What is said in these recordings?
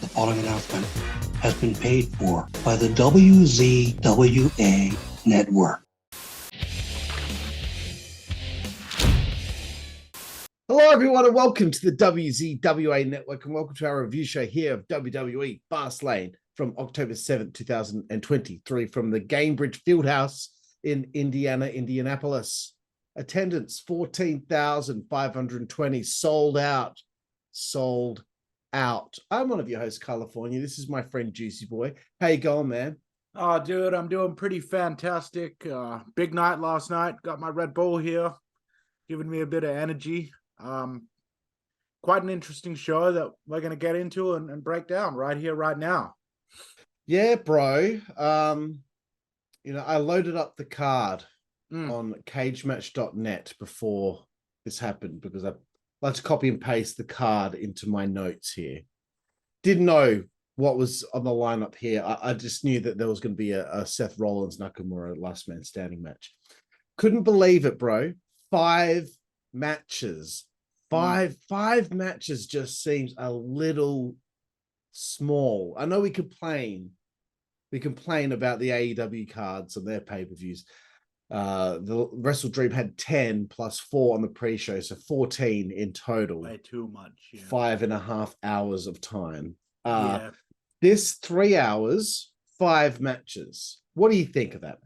The following announcement has been paid for by the WZWA Network. Hello, everyone, and welcome to the WZWA Network, and welcome to our review show here of WWE Fastlane from October 7th, 2023, from the Gainbridge Fieldhouse in Indianapolis. Attendance 14,520, sold out. I'm one of your hosts, Karlifornia. This is my friend Jooseyboy. How you going, man? Oh, dude, I'm doing pretty fantastic. Big night last night. Got my Red Bull here, giving me a bit of energy. Quite an interesting show that we're going to get into and break down right here, right now. Yeah, bro. I loaded up the card on cagematch.net before this happened because I like to copy and paste the card into my notes here. Didn't know what was on the lineup here. I just knew that there was going to be a Seth Rollins Nakamura last man standing match. Couldn't believe it, bro. 5 matches. Five matches just seems a little small. I know we complain about the AEW cards and their pay-per-views. The Wrestle Dream had 10 plus 4 on the pre-show, so 14 in total. Way too much. Yeah. 5.5 hours of time. Yeah. This 3 hours, 5 matches. What do you think of that?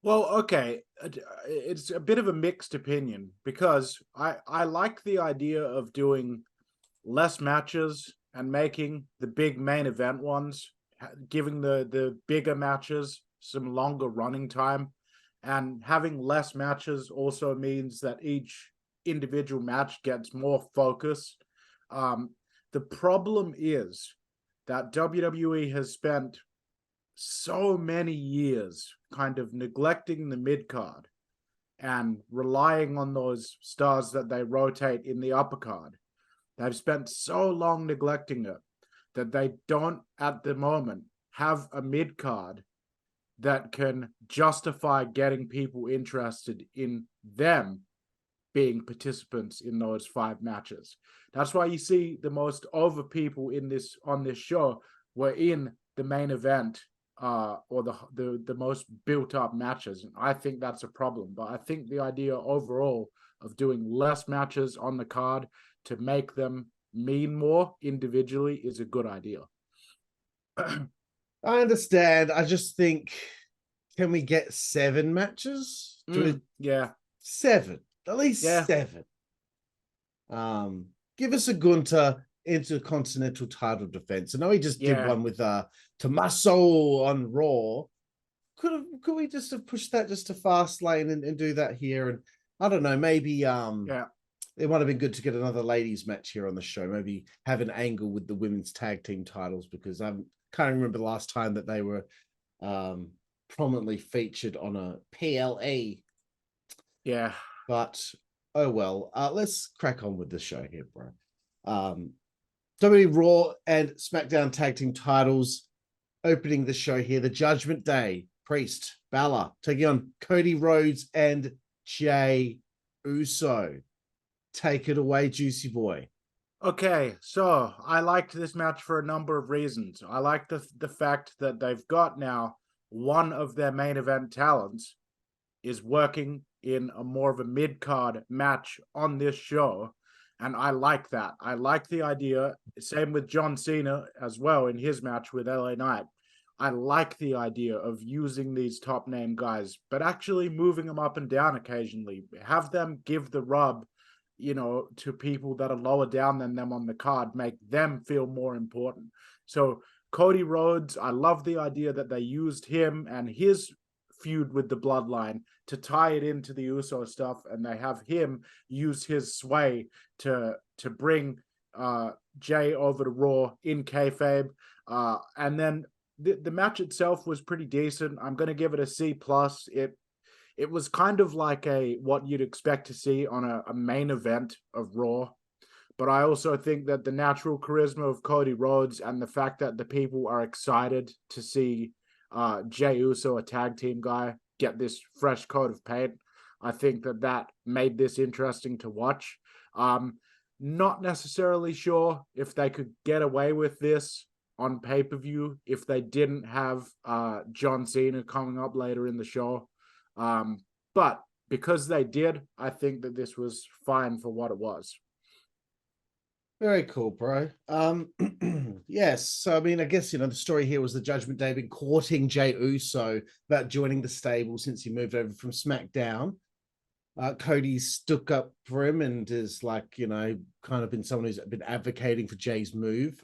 Well, okay, it's a bit of a mixed opinion because I like the idea of doing less matches and making the big main event ones, giving the bigger matches some longer running time, and having less matches also means that each individual match gets more focus. The problem is that WWE has spent so many years kind of neglecting the mid-card and relying on those stars that they rotate in the upper card. They've spent so long neglecting it that they don't, at the moment, have a mid-card that can justify getting people interested in them being participants in those 5 matches. That's why you see the most over people on this show were in the main event or the most built up matches. And I think that's a problem. But I think the idea overall of doing less matches on the card to make them mean more individually is a good idea. I understand. I just think, can we get 7 matches? Yeah. 7. At least 7. Give us a Gunter intercontinental title defense. I know he just did one with Tommaso on Raw. Could we just have pushed that just to Fastlane and do that here? And I don't know, maybe it might have been good to get another ladies match here on the show. Maybe have an angle with the women's tag team titles, because I can't remember the last time that they were prominently featured on a PLE. Yeah. But oh well. Let's crack on with the show here, bro. WWE Raw and SmackDown tag team titles opening the show here. The Judgment Day, Priest, Balor taking on Cody Rhodes and Jey Uso. Take it away, Jooseyboy. Okay, so I liked this match for a number of reasons. I like the fact that they've got now one of their main event talents is working in a more of a mid-card match on this show. And I like that. I like the idea. Same with John Cena as well in his match with LA Knight. I like the idea of using these top name guys, but actually moving them up and down occasionally. Have them give the rub, to people that are lower down than them on the card, make them feel more important. So Cody Rhodes, I love the idea that they used him and his feud with the Bloodline to tie it into the Uso stuff, and they have him use his sway to bring Jey over to Raw in kayfabe. And then the match itself was pretty decent. I'm going to give it a C+. It was kind of like what you'd expect to see on a main event of Raw. But I also think that the natural charisma of Cody Rhodes and the fact that the people are excited to see Jey Uso, a tag team guy, get this fresh coat of paint, I think that made this interesting to watch. Not necessarily sure if they could get away with this on pay-per-view if they didn't have John Cena coming up later in the show. But because they did, I think that this was fine for what it was. Very cool, bro. Yes. So, I mean, I guess, the story here was the Judgment Day been courting Jey Uso about joining the stable since he moved over from SmackDown. Cody stuck up for him and is like, kind of been someone who's been advocating for Jay's move.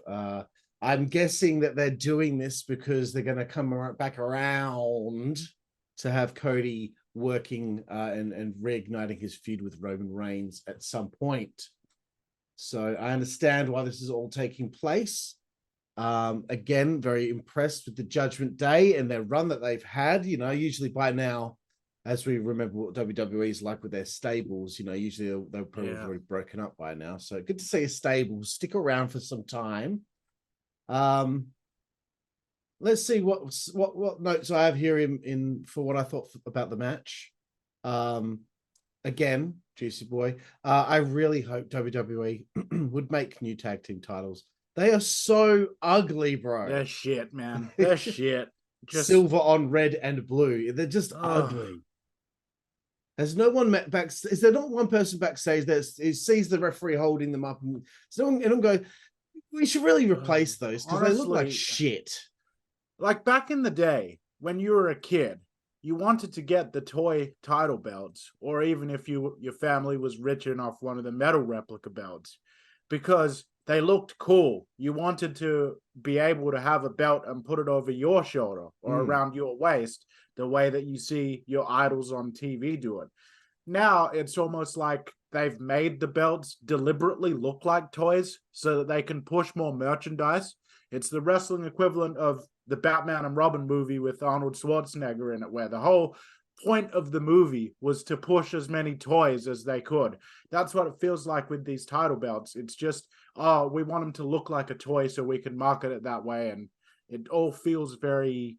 I'm guessing that they're doing this because they're going to come back around to have Cody working and reigniting his feud with Roman Reigns at some point. So I understand why this is all taking place. Again, very impressed with the Judgment Day and their run that they've had. Usually by now, as we remember what WWE is like with their stables, usually they're probably already broken up by now. So good to see a stable stick around for some time. Let's see what notes I have here in for what I thought about the match. Again, Jooseyboy, I really hope WWE would make new tag team titles. They are so ugly, bro. They're shit, man. They're shit. Just silver on red and blue. They're just ugly. There's no one backstage. Is there not one person backstage that sees the referee holding them up and I'm going, we should really replace those because they look like shit. Like back in the day when you were a kid, you wanted to get the toy title belts, or even if your family was rich enough, one of the metal replica belts, because they looked cool. You wanted to be able to have a belt and put it over your shoulder or around your waist, the way that you see your idols on TV do it. Now it's almost like they've made the belts deliberately look like toys so that they can push more merchandise. It's the wrestling equivalent of the Batman and Robin movie with Arnold Schwarzenegger in it, where the whole point of the movie was to push as many toys as they could. That's what it feels like with these title belts. It's just, we want them to look like a toy so we can market it that way. And it all feels very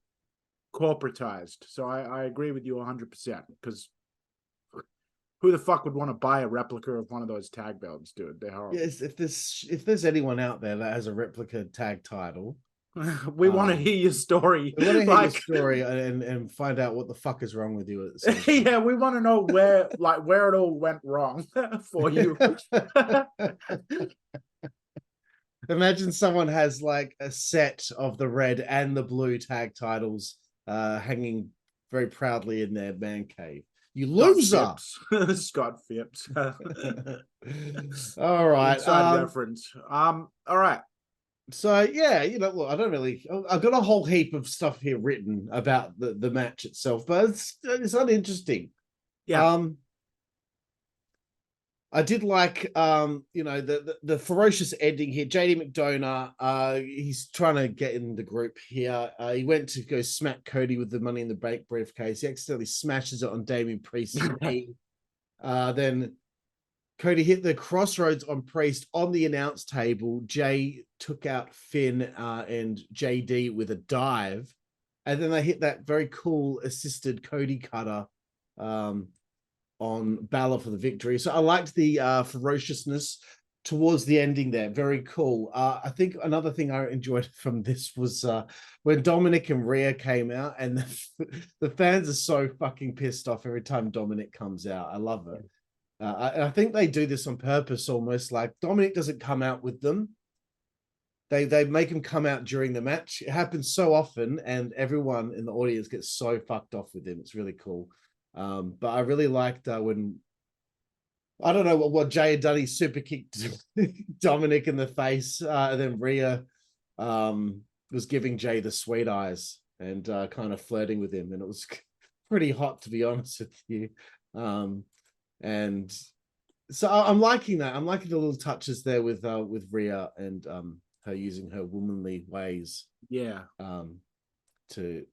corporatized. So I agree with you 100% because who the fuck would want to buy a replica of one of those tag belts, dude? They're horrible. Yes, if there's anyone out there that has a replica tag title, we want to hear your story. We want to hear your story and find out what the fuck is wrong with you. Yeah, we want to know where it all went wrong for you. Imagine someone has like a set of the red and the blue tag titles hanging very proudly in their man cave. You loser! Scott Phipps. All right. Inside reference. All right. So yeah, look, I've got a whole heap of stuff here written about the match itself, but it's uninteresting. Yeah. I did like the ferocious ending here. JD McDonough, he's trying to get in the group here. He went to go smack Cody with the Money in the Bank briefcase. He accidentally smashes it on Damian Priest's knee. Then Cody hit the crossroads on Priest on the announce table. Jay took out Finn and JD with a dive. And then they hit that very cool assisted Cody cutter on Balor for the victory. So I liked the ferociousness towards the ending there. Very cool. I think another thing I enjoyed from this was when Dominic and Rhea came out, and the fans are so fucking pissed off every time Dominic comes out. I love it. I think they do this on purpose, almost like Dominic doesn't come out with them. They make him come out during the match. It happens so often, and everyone in the audience gets so fucked off with him. It's really cool. But I really liked when, I don't know what Jay had done. He super kicked Dominic in the face. And then Rhea was giving Jay the sweet eyes and kind of flirting with him. And it was pretty hot, to be honest with you. And so I'm liking that. I'm liking the little touches there with Rhea and her using her womanly ways. Yeah. To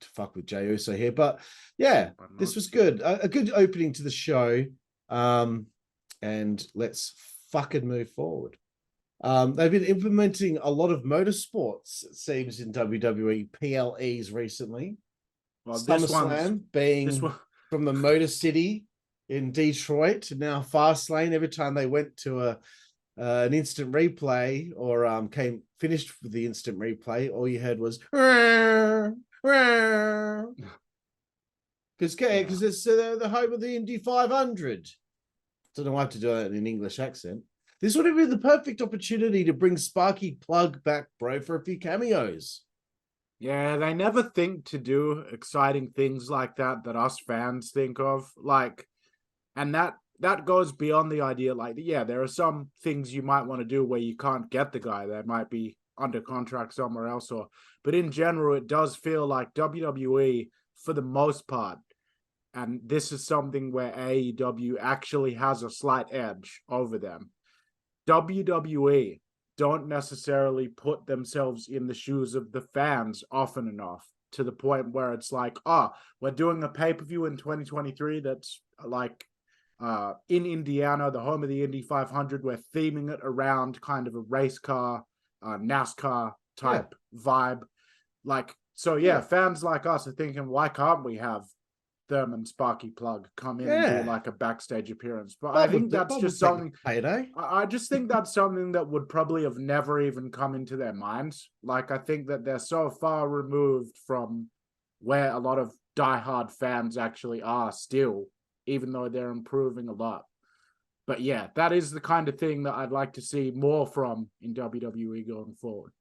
fuck with Jey Uso here, but yeah, this was good. A good opening to the show, and let's fucking move forward. They've been implementing a lot of motorsports, it seems, in WWE PLEs recently. Well, SummerSlam being from the Motor City in Detroit to now Fastlane. Every time they went to an instant replay or finished with the instant replay, all you heard was because it's the home of the Indy 500. Don't know why I have to do that in an English accent. This would have been the perfect opportunity to bring Sparky Plug back, bro, for a few cameos. Yeah, they never think to do exciting things like that us fans think of. Like, and that goes beyond the idea. Like, yeah, there are some things you might want to do where you can't get the guy that might be under contract somewhere else, but in general, it does feel like WWE, for the most part, and this is something where AEW actually has a slight edge over them. WWE don't necessarily put themselves in the shoes of the fans often enough to the point where it's like, we're doing a pay-per-view in 2023 that's like in Indiana, the home of the Indy 500. We're theming it around kind of a race car, NASCAR type vibe. Like, so fans like us are thinking, why can't we have Thurman Sparky Plug come in and do like a backstage appearance? But I think that's just something. I just think that's something that would probably have never even come into their minds. Like, I think that they're so far removed from where a lot of diehard fans actually are still, even though they're improving a lot. But yeah, that is the kind of thing that I'd like to see more from in WWE going forward.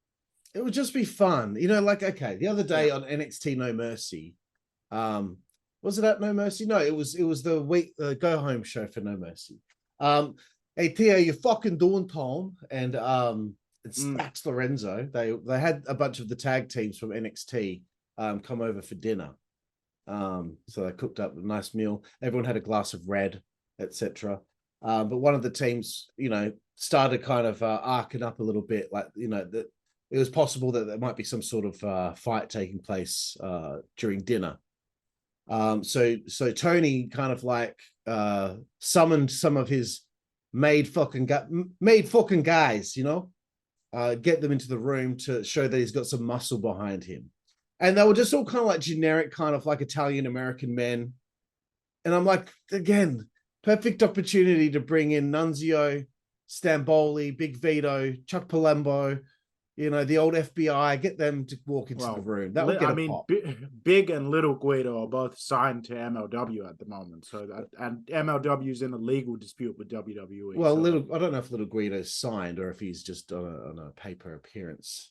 It would just be fun. You know, like, okay, the other day on NXT No Mercy, was it at No Mercy? No, it was the go home show for No Mercy. Hey Theo, you're fucking doing Tom, and it's Dax Lorenzo. They had a bunch of the tag teams from NXT come over for dinner. So they cooked up a nice meal. Everyone had a glass of red, etc. But one of the teams, you know, started kind of arcing up a little bit, like, you know, that it was possible that there might be some sort of fight taking place during dinner. So Tony kind of like summoned some of his made fucking guys, you know, get them into the room to show that he's got some muscle behind him. And they were just all kind of like generic, kind of like Italian American men. And I'm like, again, perfect opportunity to bring in Nunzio, Stamboli, Big Vito, Chuck Palumbo, you know, the old FBI, get them to walk into the room. That would get pop. Big and Little Guido are both signed to MLW at the moment. So that, and MLW's in a legal dispute with WWE. Well, I don't know if Little Guido's signed or if he's just on a paper appearance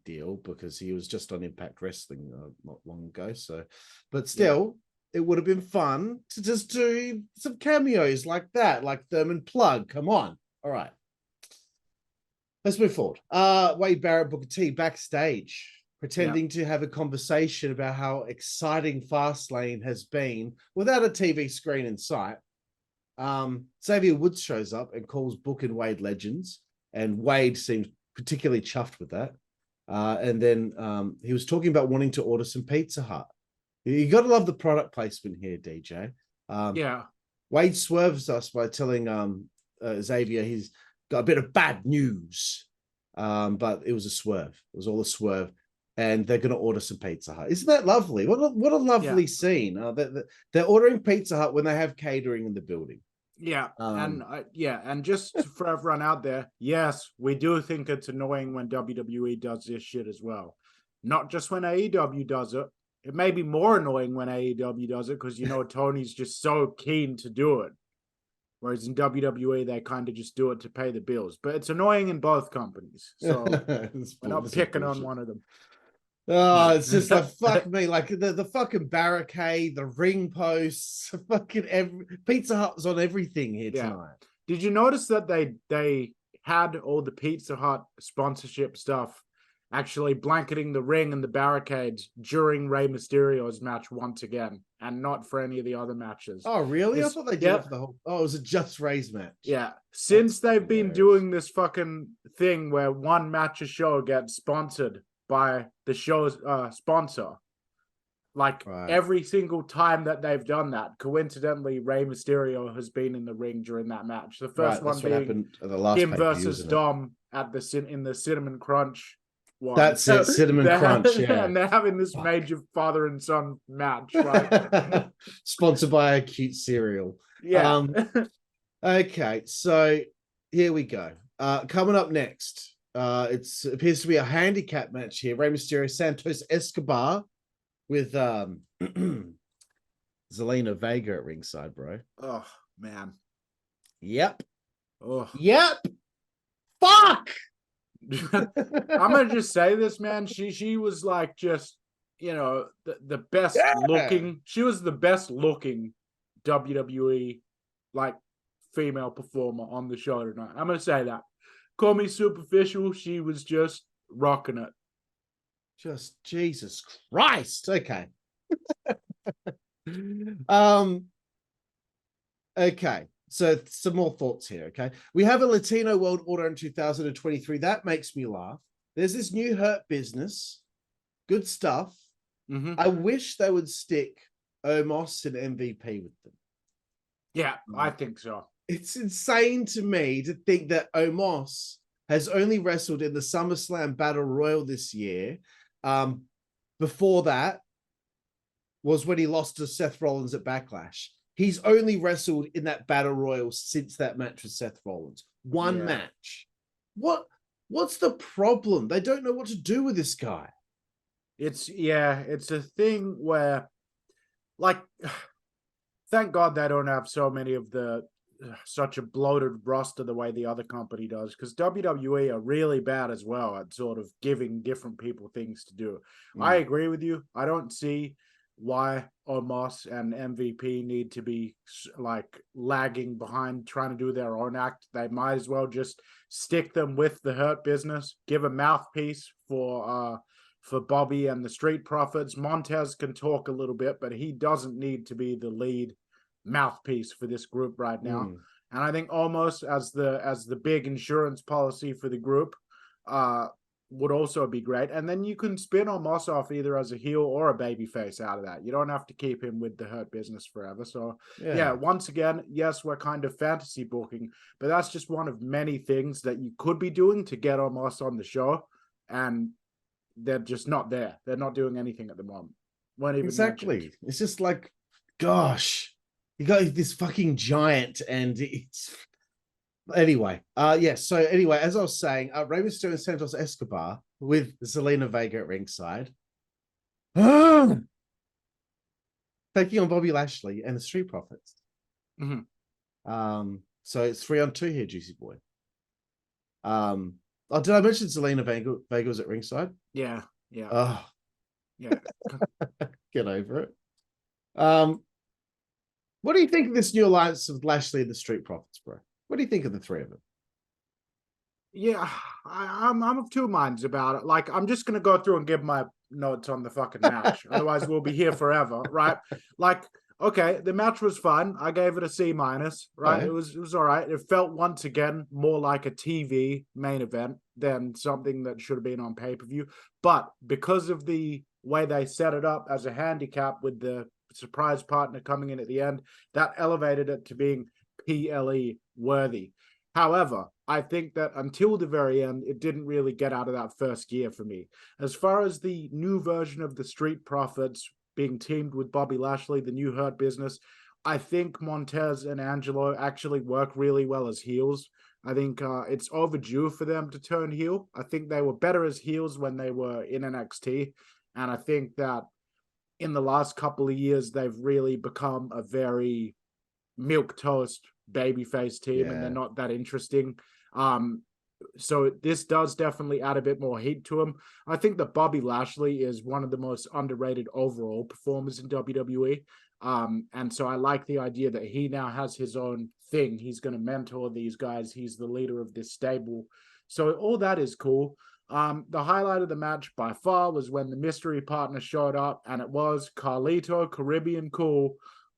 deal, because he was just on Impact Wrestling not long ago. So, but still, it would have been fun to just do some cameos like that, like Thurman Plug. Come on. All right. Let's move forward. Wade Barrett, Booker T backstage, pretending to have a conversation about how exciting Fastlane has been without a TV screen in sight. Xavier Woods shows up and calls Book and Wade legends, and Wade seems particularly chuffed with that. And then he was talking about wanting to order some Pizza Hut. You got to love the product placement here, DJ. Wade swerves us by telling Xavier he's got a bit of bad news, but it was a swerve. It was all a swerve, and they're going to order some Pizza Hut. Isn't that lovely? What a lovely scene. They're ordering Pizza Hut when they have catering in the building. And just for everyone out there, yes, we do think it's annoying when WWE does this shit as well. Not just when AEW does it. It may be more annoying when AEW does it because, you know, Tony's just so keen to do it. Whereas in WWE, they kind of just do it to pay the bills. But it's annoying in both companies. So we're not picking on one of them. Oh, it's just like, fuck me. Like the fucking barricade, the ring posts, fucking Pizza Hut was on everything here tonight. Did you notice that they had all the Pizza Hut sponsorship stuff actually blanketing the ring and the barricades during Rey Mysterio's match once again, and not for any of the other matches? Oh, really? I thought they did it for the whole... Oh, it was a Just Rey's match. Yeah. Since they've been doing this fucking thing where one match a show gets sponsored by the show's sponsor, like every single time that they've done that, coincidentally, Rey Mysterio has been in the ring during that match. The first one being him versus Dom at in the Cinnamon Crunch one. That's it, Cinnamon Crunch, yeah. And they're having this major father and son match. Like... Sponsored by a cute cereal. Yeah. Okay, so here we go. Coming up next, it appears to be a handicap match here. Rey Mysterio, Santos, Escobar with Zelina Vega at ringside, bro. Oh, man. Yep. Oh. Yep. Fuck. I'm gonna just say this, man. She was like just, you know, the best looking. She was the best looking WWE like female performer on the show tonight. I'm gonna say that. Call me superficial. She was just rocking it. Just Jesus Christ. Okay. Okay. So some more thoughts here. Okay. We have a Latino World Order in 2023. That makes me laugh. There's this new Hurt Business. Good stuff. Mm-hmm. I wish they would stick Omos and MVP with them. Yeah, I think so. It's insane to me to think that Omos has only wrestled in the SummerSlam Battle Royal this year. Before that was when he lost to Seth Rollins at Backlash. He's only wrestled in that Battle Royal since that match with Seth Rollins. One match. What's the problem? They don't know what to do with this guy. It's a thing where, like, thank God they don't have so many of such a bloated roster the way the other company does, because WWE are really bad as well at sort of giving different people things to do. I agree with you. I don't see why Omos and MVP need to be like lagging behind trying to do their own act. They might as well just stick them with the Hurt Business, give a mouthpiece for Bobby and the Street Profits. Montez can talk a little bit, but he doesn't need to be the lead mouthpiece for this group right now. And I think almost as the big insurance policy for the group would also be great. And then you can spin Omos off either as a heel or a babyface out of that. You don't have to keep him with the Hurt Business forever. So yeah, once again, yes, we're kind of fantasy booking, but that's just one of many things that you could be doing to get Omos on the show, and they're just not there. They're not doing anything at the moment. Exactly. Mentioned. It's just like, gosh, you got this fucking giant, and it's anyway. So anyway, as I was saying, Rey Mysterio and Santos Escobar with Zelina Vega at ringside, taking on Bobby Lashley and the Street Profits. So it's 3-on-2 here, Juicy Boy. Did I mention Zelina Vega was at ringside? Yeah. Oh, yeah. Get over it. What do you think of this new alliance of Lashley and the Street Profits, bro? What do you think of the three of them? Yeah, I'm of two minds about it. Like, I'm just gonna go through and give my notes on the fucking match. Otherwise, we'll be here forever, right? Like, okay, the match was fun. I gave it a C-, right? Okay. It was all right. It felt once again more like a TV main event than something that should have been on pay-per-view. But because of the way they set it up as a handicap with the surprise partner coming in at the end, that elevated it to being PLE worthy. However, I think that until the very end, it didn't really get out of that first gear for me. As far as the new version of the Street Profits being teamed with Bobby Lashley, the new Hurt Business, I think Montez and Angelo actually work really well as heels. I think it's overdue for them to turn heel. I think they were better as heels when they were in NXT. And I think that in the last couple of years, they've really become a very milquetoast babyface team, and they're not that interesting. So this does definitely add a bit more heat to him. I think that Bobby Lashley is one of the most underrated overall performers in WWE. And so I like the idea that he now has his own thing. He's going to mentor these guys. He's the leader of this stable. So all that is cool. The highlight of the match by far was when the mystery partner showed up, and it was Carlito, Caribbean Cool,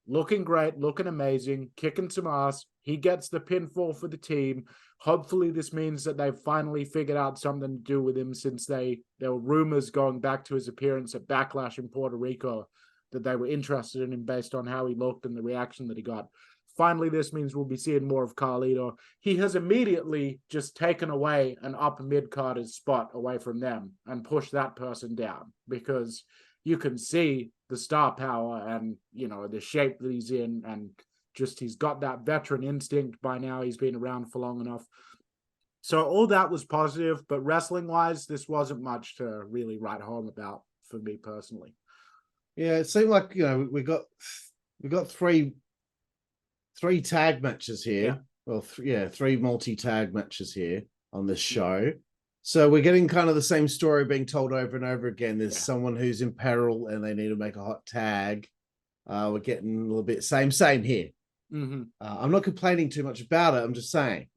looking great, looking amazing, kicking some ass. He gets the pinfall for the team. Hopefully this means that they've finally figured out something to do with him, since there were rumors going back to his appearance at Backlash in Puerto Rico that they were interested in him based on how he looked and the reaction that he got. Finally, this means we'll be seeing more of Carlito. He has immediately just taken away an upper mid-carder's spot away from them and pushed that person down, because you can see the star power and, you know, the shape that he's in, and Just he's got that veteran instinct by now. He's been around for long enough. So all that was positive, but wrestling-wise, this wasn't much to really write home about for me personally. Yeah, it seemed like, we got three tag matches here. Yeah. Well, three multi-tag matches here on this show. So we're getting kind of the same story being told over and over again. There's someone who's in peril and they need to make a hot tag. We're getting a little bit same here. Mm-hmm. I'm not complaining too much about it. I'm just saying.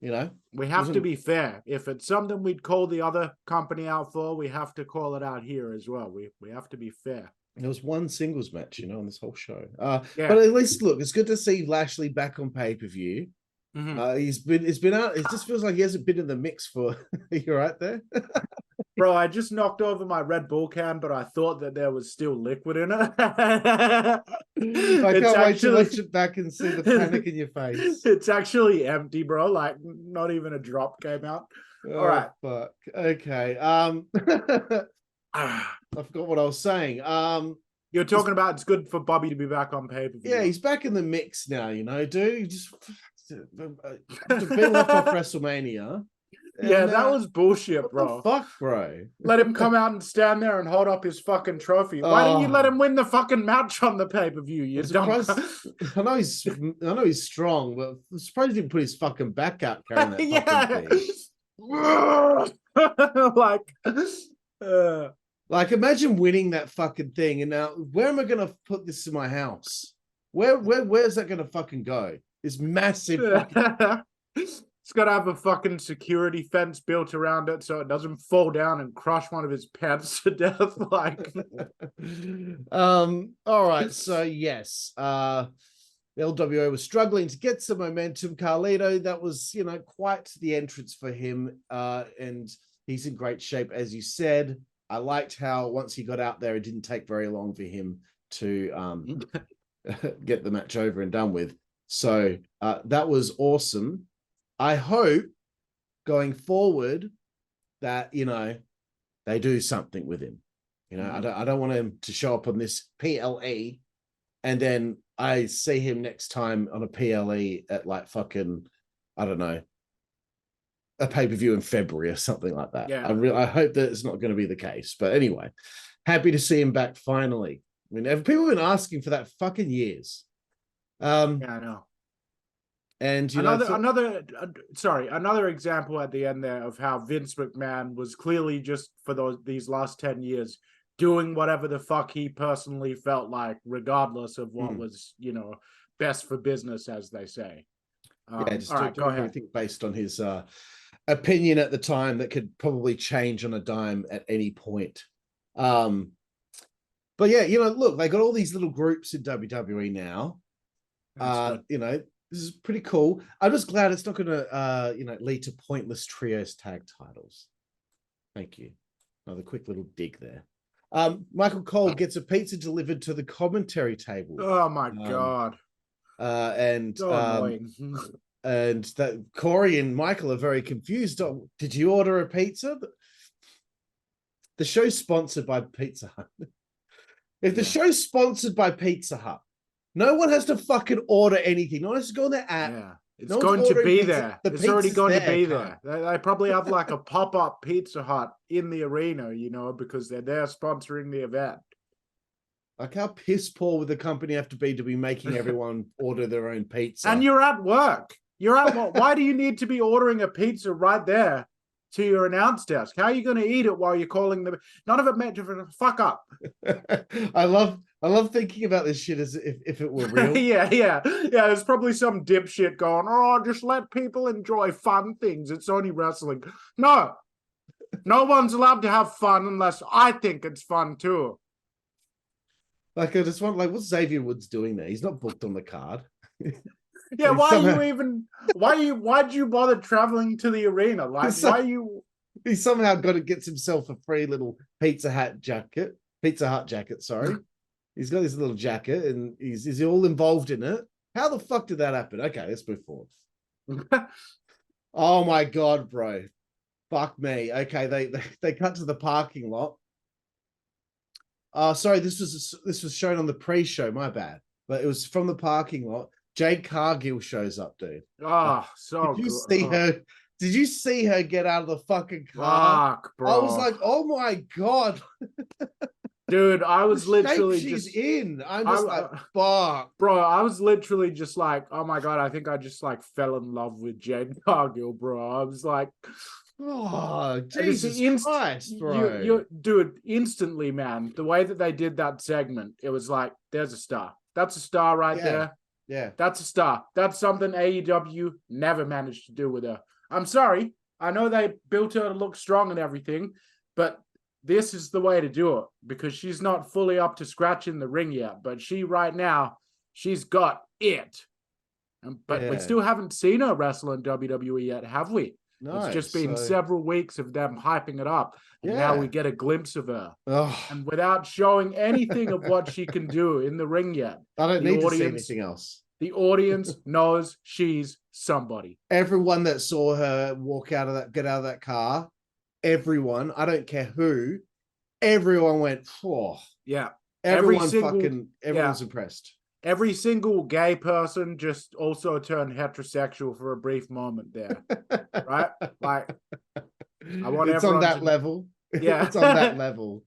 We have to be fair. If it's something we'd call the other company out for, we have to call it out here as well. We have to be fair. There was one singles match, on this whole show. But at least, look, it's good to see Lashley back on pay-per-view. Mm-hmm. It's been out. It just feels like he hasn't been in the mix for. You're right there, bro. I just knocked over my Red Bull can, but I thought that there was still liquid in it. I can't wait to watch it back and see the panic in your face. It's actually empty, bro. Like not even a drop came out. All right, fuck. Okay. I forgot what I was saying. You're talking about it's good for Bobby to be back on pay-per-view. Yeah, he's back in the mix now. Dude, just been left off WrestleMania. Yeah, that was bullshit, bro. What the fuck, bro? Let him come out and stand there and hold up his fucking trophy. Why didn't you let him win the fucking match on the pay-per-view? You dumb. I know he's strong, but I'm surprised he didn't put his fucking back out carrying that fucking thing. Like, imagine winning that fucking thing, and now where am I gonna put this in my house? Where's that gonna fucking go? This massive fucking... It's got to have a fucking security fence built around it so it doesn't fall down and crush one of his pets to death. Like, all right. So yes, LWO was struggling to get some momentum. Carlito, that was quite the entrance for him, and he's in great shape, as you said. I liked how once he got out there, it didn't take very long for him to get the match over and done with. So that was awesome. I hope going forward that, they do something with him. I don't want him to show up on this PLE and then I see him next time on a PLE at like fucking, I don't know, a pay-per-view in February or something like that. Yeah. I hope that it's not going to be the case. But anyway, happy to see him back finally. I mean, people have been asking for that fucking years. Yeah, I know. And another example at the end there of how Vince McMahon was clearly just for these last 10 years doing whatever the fuck he personally felt like, regardless of what was, best for business, as they say. Just go ahead. Everything based on his opinion at the time that could probably change on a dime at any point. But yeah, look, they got all these little groups in WWE now. This is pretty cool. I'm just glad it's not going to, lead to pointless trios tag titles. Thank you. Another quick little dig there. Michael Cole gets a pizza delivered to the commentary table. Oh my god! And so annoying. And that Corey and Michael are very confused. Oh, did you order a pizza? The show's sponsored by Pizza Hut. If the show's sponsored by Pizza Hut, no one has to fucking order anything. No one has to go on their app. Yeah, it's going to be there. It's already going to be there. They probably have like a pop-up Pizza Hut in the arena, because they're there sponsoring the event. Like, how piss poor would the company have to be making everyone order their own pizza? And you're at work. You're at work. Why do you need to be ordering a pizza right there to your announce desk? How are you going to eat it while you're calling them? None of it meant to fuck up. I love thinking about this shit as if it were real. Yeah. There's probably some dipshit going, just let people enjoy fun things. It's only wrestling. No one's allowed to have fun unless I think it's fun too. Like, I just want, what's Xavier Woods doing there? He's not booked on the card. Yeah, why'd you bother traveling to the arena? He somehow gets himself a free little Pizza Hut jacket, sorry. He's got this little jacket and he's all involved in it. How the fuck did that happen? Okay, let's move forward. Oh my god, bro. Fuck me. Okay, they cut to the parking lot. Sorry, this was shown on the pre-show, my bad. but it was from the parking lot. Jade Cargill shows up, dude. Oh, so Did you good. see her? Did you see her get out of the fucking car? Fuck, bro. I was like, oh my God. Dude, I was The shape literally she's just in. I'm just like, fuck. bro, I was literally just like, oh my God, I think I just like fell in love with Jade Cargill, bro. I was like, oh, Jesus Christ, bro. Dude, instantly, man, the way that they did that segment, it was like, there's a star. That's a star right there. Yeah. That's a star. That's something AEW never managed to do with her. I'm sorry. I know they built her to look strong and everything, but this is the way to do it because she's not fully up to scratch in the ring yet. But she right now, she's got it. But we still haven't seen her wrestle in WWE yet, have we? No, it's just been several weeks of them hyping it up. And now we get a glimpse of her. And without showing anything of what she can do in the ring yet. I don't need to see anything else. The audience knows she's somebody. Everyone that saw her get out of that car, everyone, I don't care who, everyone went, oh. Yeah. Everyone's impressed. Every single gay person just also turned heterosexual for a brief moment there. Right? Like, I want it's on that level. Yeah. It's on that level.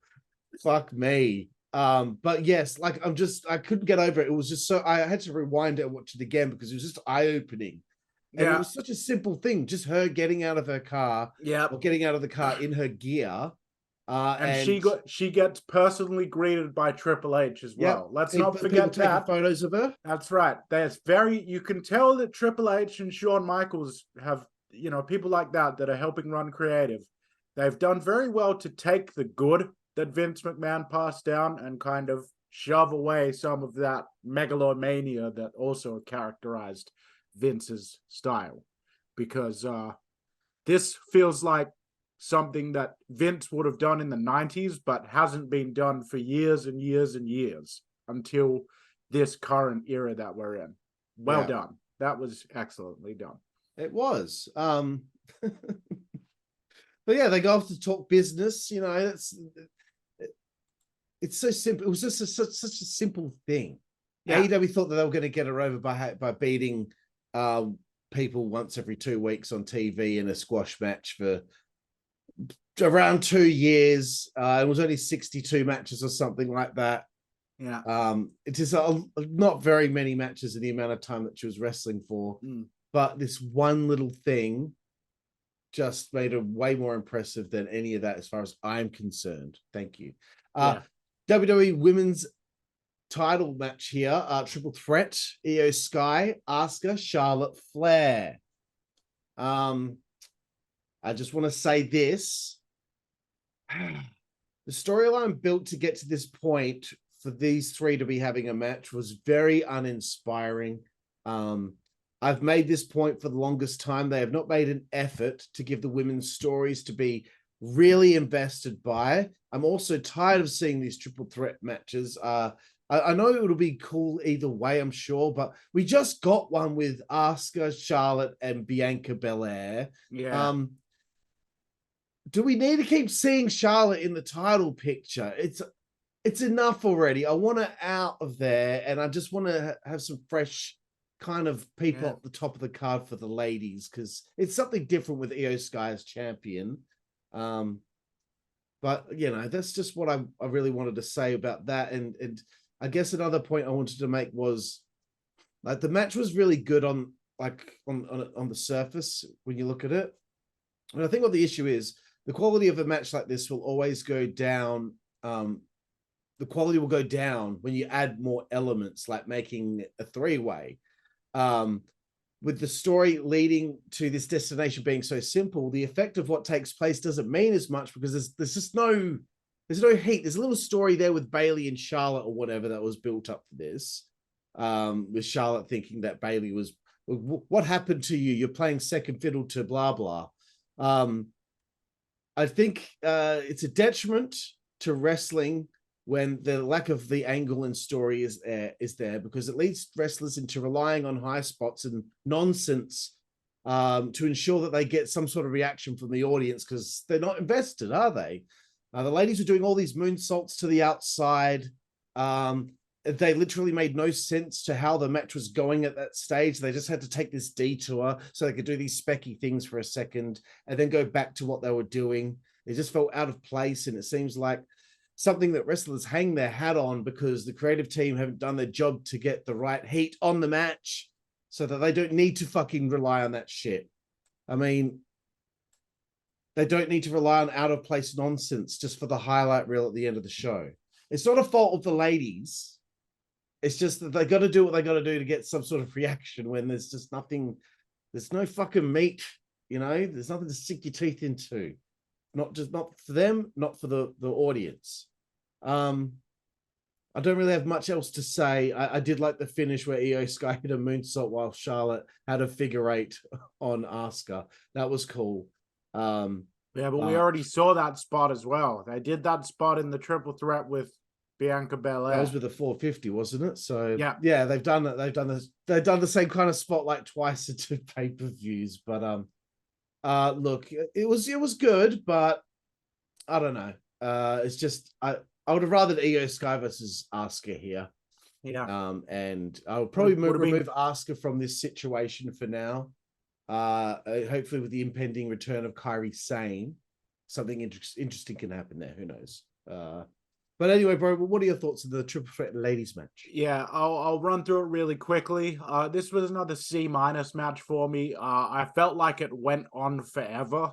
Fuck me. But yes, like I couldn't get over it. It was just so I had to rewind it and watch it again because it was just eye-opening. And it was such a simple thing, just her getting out of her car, or getting out of the car in her gear. And she gets personally greeted by Triple H as well. Let's not forget that. Photos of her. That's right. You can tell that Triple H and Shawn Michaels have, people like that are helping run creative. They've done very well to take the good that Vince McMahon passed down and kind of shove away some of that megalomania that also characterized Vince's style, because this feels like something that Vince would have done in the 90s, but hasn't been done for years and years and years until this current era that we're in. Well done. That was excellently done. It was. But yeah, they go off to talk business. It's so simple. It was just such a simple thing. AEW thought that they were going to get her over by beating people once every 2 weeks on TV in a squash match for around 2 years. It was only 62 matches or something like that. Yeah. It is not very many matches in the amount of time that she was wrestling for. But this one little thing just made her way more impressive than any of that as far as I'm concerned. Thank you. WWE Women's title match here, triple threat, Io Sky, Asuka, Charlotte, Flair. I just want to say this. The storyline built to get to this point for these three to be having a match was very uninspiring. I've made this point for the longest time. They have not made an effort to give the women's stories to be really invested by. I'm also tired of seeing these triple threat matches. I know it'll be cool either way, I'm sure, but we just got one with Asuka, Charlotte, and Bianca Belair. Yeah. Do we need to keep seeing Charlotte in the title picture? It's enough already. I want her out of there, and I just want to have some fresh kind of people at the top of the card for the ladies, because it's something different with Io Sky as champion. But that's just what I really wanted to say about that. And I guess another point I wanted to make was, like, the match was really good on the surface when you look at it. And I think what the issue is, the quality of a match like this will always go down. The quality will go down when you add more elements, like making a three-way. With the story leading to this destination being so simple, the effect of what takes place doesn't mean as much, because there's just no heat. There's a little story there with Bayley and Charlotte or whatever that was built up for this. With Charlotte thinking that Bayley was, what happened to you? You're playing second fiddle to blah, blah. I think it's a detriment to wrestling when the lack of the angle and story is there, because it leads wrestlers into relying on high spots and nonsense to ensure that they get some sort of reaction from the audience, because they're not invested, are they? The ladies are doing all these moonsaults to the outside. they literally made no sense to how the match was going at that stage. They just had to take this detour so they could do these specky things for a second and then go back to what they were doing. It just felt out of place, and it seems like something that wrestlers hang their hat on because the creative team haven't done their job to get the right heat on the match so that they don't need to fucking rely on that shit. I mean, they don't need to rely on out of place nonsense just for the highlight reel at the end of the show. It's not a fault of the ladies. It's just that they got to do what they got to do to get some sort of reaction when there's just nothing, there's no fucking meat, you know, there's nothing to sink your teeth into. Not for them, not for the audience. I don't really have much else to say. I did like the finish where Io Sky hit a moonsault while Charlotte had a figure eight on Asuka. That was cool. Yeah, but we already saw that spot as well. They did that spot in the triple threat with Bianca Belair. That was with the 450, wasn't it? So yeah, they've done it. They've done the same kind of spot like twice at two pay-per-views. But look, it was good, but I don't know. It's just I would have rather Io Sky versus Asuka here. Yeah. And I would probably remove Asuka from this situation for now. Hopefully with the impending return of Kairi Sane, something interesting can happen there. Who knows? But anyway, bro, what are your thoughts on the triple threat ladies match? Yeah, I'll run through it really quickly. This was another C- match for me. I felt like it went on forever.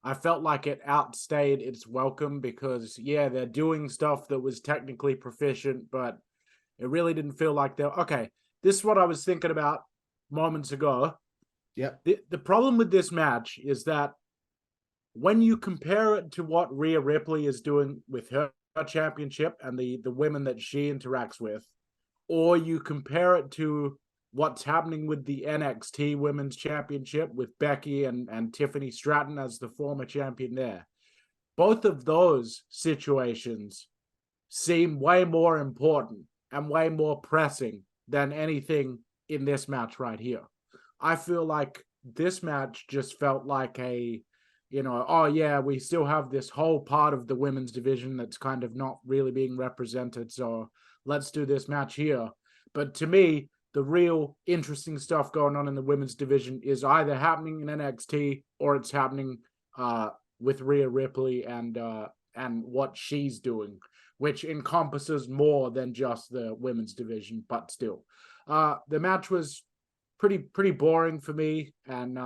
I felt like it outstayed its welcome because, yeah, they're doing stuff that was technically proficient, but it really didn't feel like they're... Okay, this is what I was thinking about moments ago. Yeah. The problem with this match is that when you compare it to what Rhea Ripley is doing with her championship and the women that she interacts with, or you compare it to what's happening with the NXT Women's Championship with Becky and Tiffany Stratton as the former champion there, both of those situations seem way more important and way more pressing than anything in this match right here. I feel like this match just felt like a, you know, oh yeah, we still have this whole part of the women's division that's kind of not really being represented, so let's do this match here. But to me, the real interesting stuff going on in the women's division is either happening in NXT or it's happening with Rhea Ripley and what she's doing, which encompasses more than just the women's division, but still. The match was pretty boring for me, and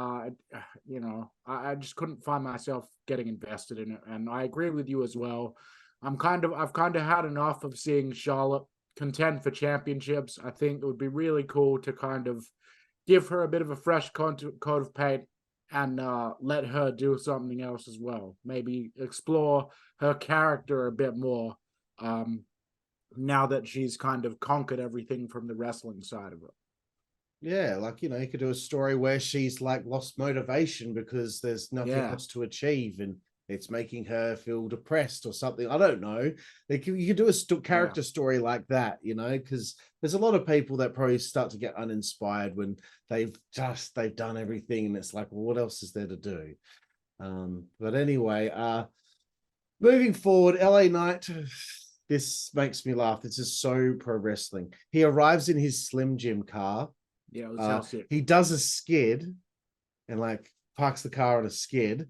you know, I just couldn't find myself getting invested in it. And I agree with you as well. I've kind of had enough of seeing Charlotte contend for championships. I think it would be really cool to kind of give her a bit of a fresh coat of paint and let her do something else as well. Maybe explore her character a bit more now that she's kind of conquered everything from the wrestling side of it. Yeah, like, you know, you could do a story where she's like lost motivation because there's nothing else to achieve and it's making her feel depressed or something. I don't know. You could do a character story like that, you know, because there's a lot of people that probably start to get uninspired when they've done everything and it's like, well, what else is there to do? But anyway, moving forward, LA Knight, this makes me laugh. This is so pro wrestling. He arrives in his Slim Jim car. Yeah, he does a skid and like parks the car on a skid.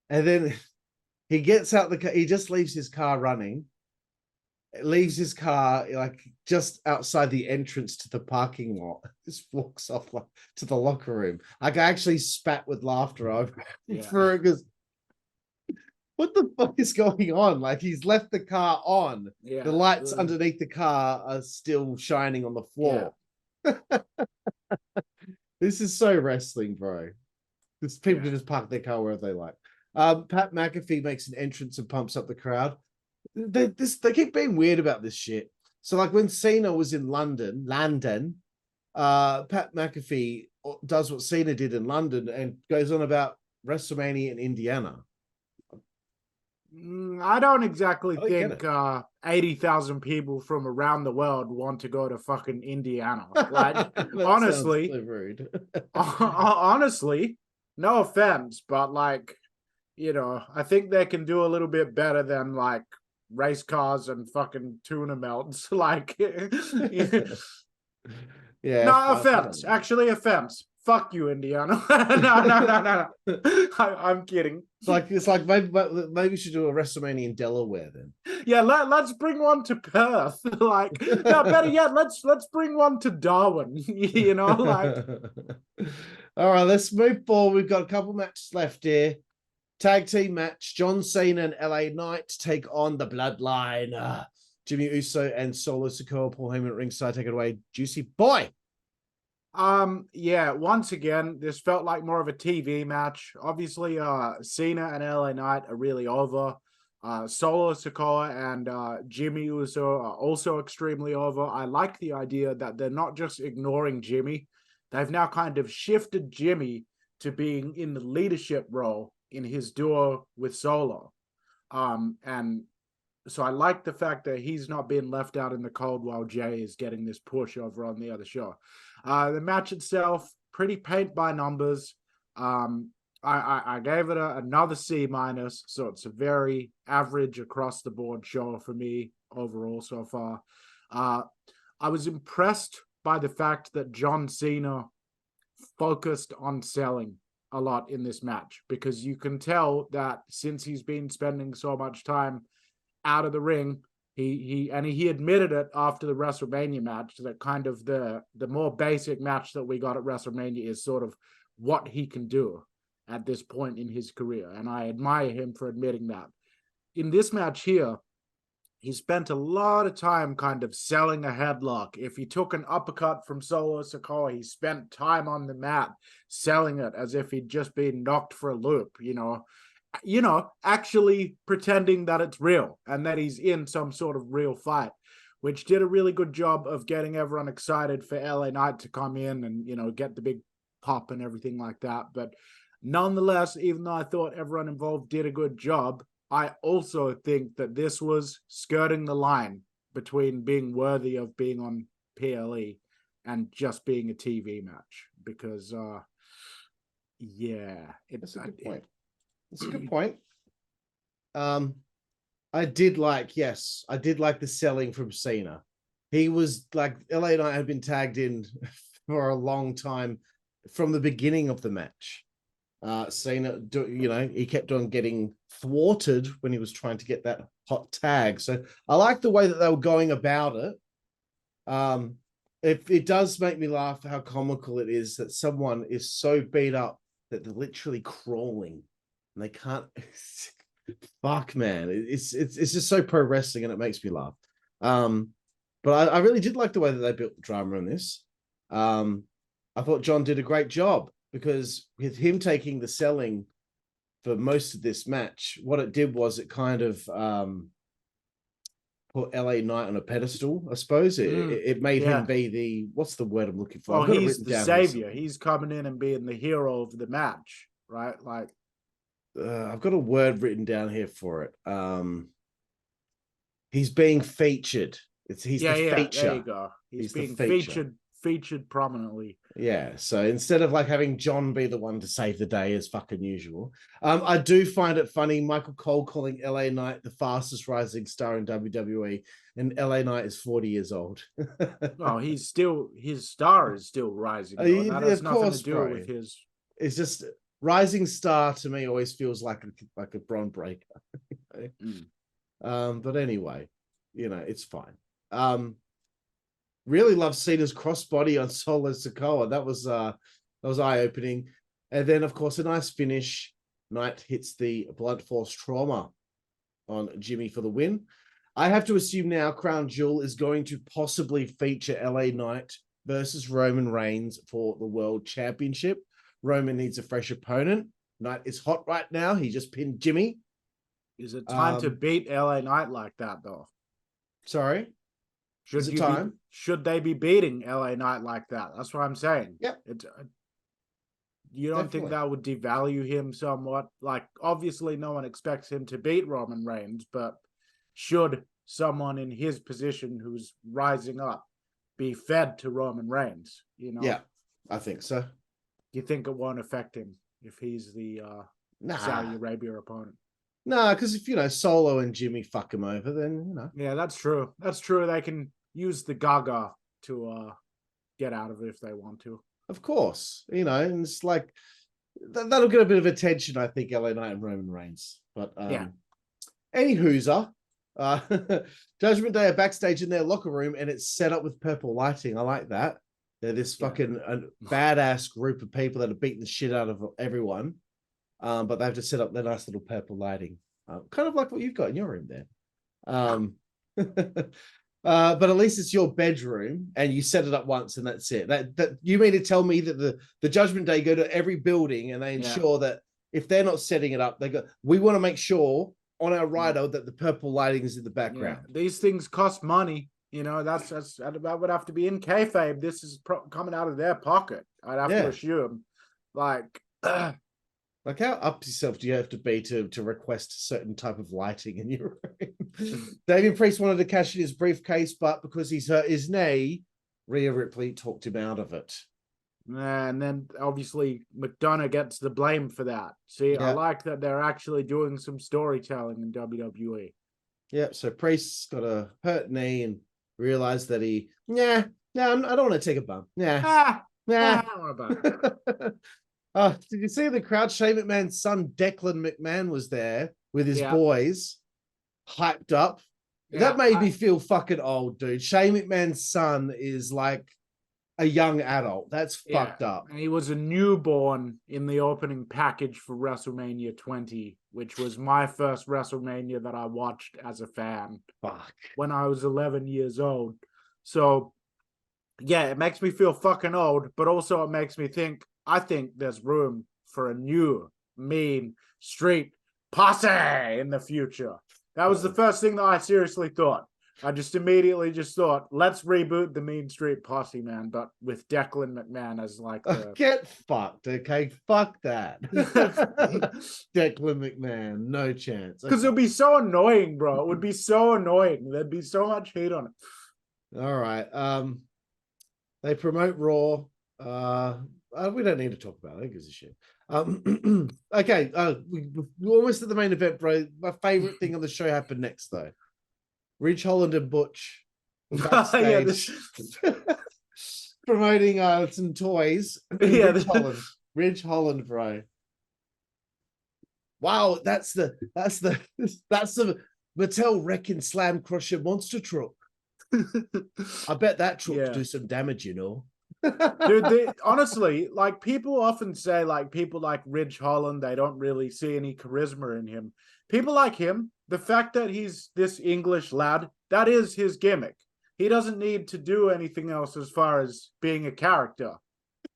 And then he gets out the car. He just leaves his car running. Leaves his car like just outside the entrance to the parking lot. Just walks off like to the locker room. Like I actually spat with laughter over for it because what the fuck is going on? Like he's left the car on. Yeah, the lights underneath the car are still shining on the floor. Yeah. This is so wrestling, bro. This people can just park their car wherever they like. Pat McAfee makes an entrance and pumps up the crowd. They keep being weird about this shit. So like when Cena was in London, Pat McAfee does what Cena did in London and goes on about WrestleMania in Indiana. I don't exactly think 80,000 people from around the world want to go to fucking Indiana. Like honestly, rude. Honestly, no offense, but like, you know, I think they can do a little bit better than like race cars and fucking tuna melts. Like, Yeah. no offense. Actually, offense. Fuck you, Indiana. No. I'm kidding. It's like maybe we should do a WrestleMania in Delaware then. Yeah, let's bring one to Perth. Like, no, better yet, let's bring one to Darwin. You know, like. All right, let's move forward. We've got a couple matches left here. Tag team match: John Cena and LA Knight take on the Bloodline. Jimmy Uso and Solo Sikoa, Paul Heyman at ringside. Take it away, Juicy Boy. Yeah, once again, this felt like more of a TV match. Obviously, Cena and LA Knight are really over. Solo Sikoa and Jimmy Uso are also extremely over. I like the idea that they're not just ignoring Jimmy. They've now kind of shifted Jimmy to being in the leadership role in his duo with Solo. And so I like the fact that he's not being left out in the cold while Jay is getting this push over on the other show. The match itself, pretty paint by numbers. I gave it another C-, so it's a very average across the board show for me overall so far. I was impressed by the fact that John Cena focused on selling a lot in this match, because you can tell that since he's been spending so much time out of the ring, he admitted it after the WrestleMania match that kind of the more basic match that we got at WrestleMania is sort of what he can do at this point in his career. And I admire him for admitting that. In this match here, he spent a lot of time kind of selling a headlock. If he took an uppercut from Solo Sikoa, he spent time on the mat selling it as if he'd just been knocked for a loop, you know, actually pretending that it's real and that he's in some sort of real fight, which did a really good job of getting everyone excited for LA Knight to come in and, you know, get the big pop and everything like that. But nonetheless, even though I thought everyone involved did a good job, I also think that this was skirting the line between being worthy of being on PLE and just being a TV match, because, yeah. That's a good point. That's a good point. I did like the selling from Cena. He was like, LA Knight had been tagged in for a long time from the beginning of the match. Cena, he kept on getting thwarted when he was trying to get that hot tag. So I like the way that they were going about it. It does make me laugh how comical it is that someone is so beat up that they're literally crawling and they can't. Fuck, man, it's just so pro wrestling and it makes me laugh. But I really did like the way that they built the drama in this. I thought John did a great job, because with him taking the selling for most of this match, what it did was it kind of put LA Knight on a pedestal, I suppose. It made him be the, what's the word I'm looking for? Oh, he's the savior. He's coming in and being the hero of the match, right? Like, I've got a word written down here for it. He's being featured. He's the feature. There you go. He's being featured prominently. Yeah, so instead of like having John be the one to save the day as fucking usual, I do find it funny Michael Cole calling LA Knight the fastest rising star in WWE, and LA Knight is 40 years old. Well, his star is still rising. That has nothing to do with his. It's just rising star to me always feels like a bron breaker. But anyway, it's fine. Really love Cena's crossbody on Solo Sikoa. That was eye-opening. And then, of course, a nice finish. Knight hits the Blunt Force Trauma on Jimmy for the win. I have to assume now Crown Jewel is going to possibly feature LA Knight versus Roman Reigns for the World Championship. Roman needs a fresh opponent. Knight is hot right now. He just pinned Jimmy. Is it time to beat LA Knight like that, though? Sorry? Should they be beating LA Knight like that? That's what I'm saying. Yep. You don't think that would devalue him somewhat? Like, obviously, no one expects him to beat Roman Reigns, but should someone in his position who's rising up be fed to Roman Reigns? Yeah, I think so. You think it won't affect him if he's the Saudi Arabia opponent? No, because if Solo and Jimmy fuck him over, then Yeah, that's true. That's true. They can use the Gaga to get out of it if they want to. Of course, and it's like that'll get a bit of attention, I think, LA Knight and Roman Reigns. But any hooser, Judgment Day are backstage in their locker room, and it's set up with purple lighting. I like that. They're this fucking badass group of people that are beating the shit out of everyone, but they have to set up their nice little purple lighting, kind of like what you've got in your room there. But at least it's your bedroom, and you set it up once, and that's it. That you mean to tell me that the Judgment Day go to every building and they ensure that if they're not setting it up, we want to make sure on our rider that the purple lighting is in the background. Yeah. These things cost money. That would have to be in kayfabe. This is coming out of their pocket. I'd have to assume. Like how up yourself do you have to be to request a certain type of lighting in your room? Damian Priest wanted to cash in his briefcase, but because he's hurt his knee, Rhea Ripley talked him out of it. And then obviously McDonough gets the blame for that. See, I like that they're actually doing some storytelling in WWE. Yeah, so Priest's got a hurt knee and realized that I don't want to take a bump. I don't want to bump. Did you see the crowd? Shane McMahon's son, Declan McMahon, was there with his boys, hyped up. That made me feel fucking old, dude. Shane McMahon's son is like a young adult. That's fucked up. And he was a newborn in the opening package for WrestleMania 20, which was my first WrestleMania that I watched as a fan. Fuck. When I was 11 years old. So, it makes me feel fucking old, but also it makes me think, I think there's room for a new mean street posse in the future. That was the first thing that I seriously thought. I just immediately thought, let's reboot the Mean Street Posse, man, but with Declan McMahon as like the... Get fucked, okay? Fuck that. Declan McMahon, no chance. Because it would be so annoying, bro. It would be so annoying. There'd be so much hate on it. All right. They promote Raw. We don't need to talk about it. Who gives a shit? Okay. We're almost at the main event, bro. My favorite thing on the show happened next, though. Ridge Holland and Butch backstage, promoting some toys. Ridge Holland, bro. Wow, that's the Mattel Wrecking Slam Crusher monster truck. I bet that truck could do some damage, Dude, honestly, like people often say, like people like Ridge Holland, they don't really see any charisma in him. People like him, the fact that he's this English lad, that is his gimmick. He doesn't need to do anything else as far as being a character.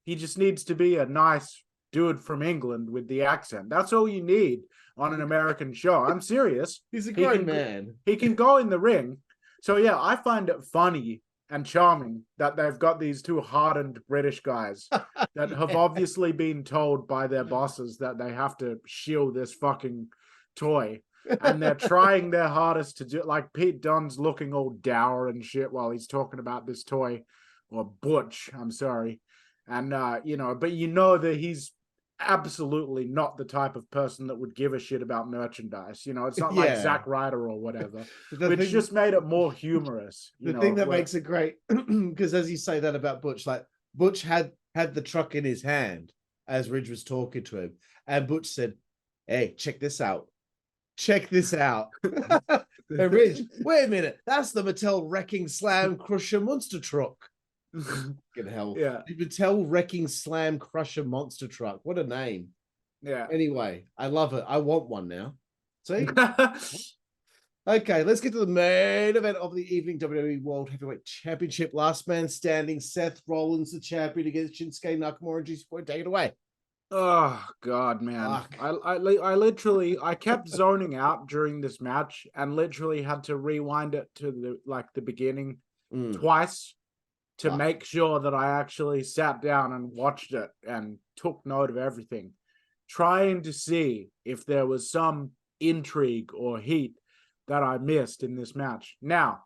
He just needs to be a nice dude from England with the accent. That's all you need on an American show. I'm serious. He's a great man. He can go in the ring. So yeah, I find it funny and charming that they've got these two hardened British guys that have obviously been told by their bosses that they have to shield this fucking toy. And they're trying their hardest to do, like Pete Dunne's looking all dour and shit while he's talking about this toy, or Butch, I'm sorry. And, but that he's absolutely not the type of person that would give a shit about merchandise. It's not like Zack Ryder or whatever, which just made it more humorous. The thing that makes it great, because as you say that about Butch, like Butch had the truck in his hand as Ridge was talking to him, and Butch said, "Hey, check this out. Check this out." And Ridge, wait a minute, that's the Mattel Wrecking Slam Crusher monster truck. Fucking hell. Yeah. The Mattel Wrecking Slam Crusher monster truck. What a name. Yeah. Anyway, I love it. I want one now. See? Okay, let's get to the main event of the evening. WWE World Heavyweight Championship. Last man standing. Seth Rollins, the champion, against Shinsuke Nakamura and Jooseyboy. Take it away. Oh God, man! I literally kept zoning out during this match and literally had to rewind it to the beginning twice to make sure that I actually sat down and watched it and took note of everything, trying to see if there was some intrigue or heat that I missed in this match. Now,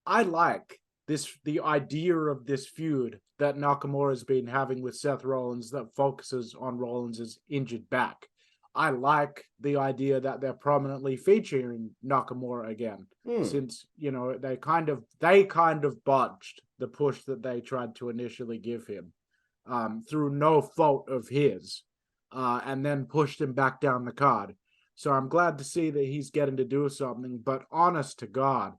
I like the idea of this feud that Nakamura has been having with Seth Rollins that focuses on Rollins' injured back. I like the idea that they're prominently featuring Nakamura again, since, you know, they kind of botched the push that they tried to initially give him through no fault of his, and then pushed him back down the card. So I'm glad to see that he's getting to do something, but honest to God,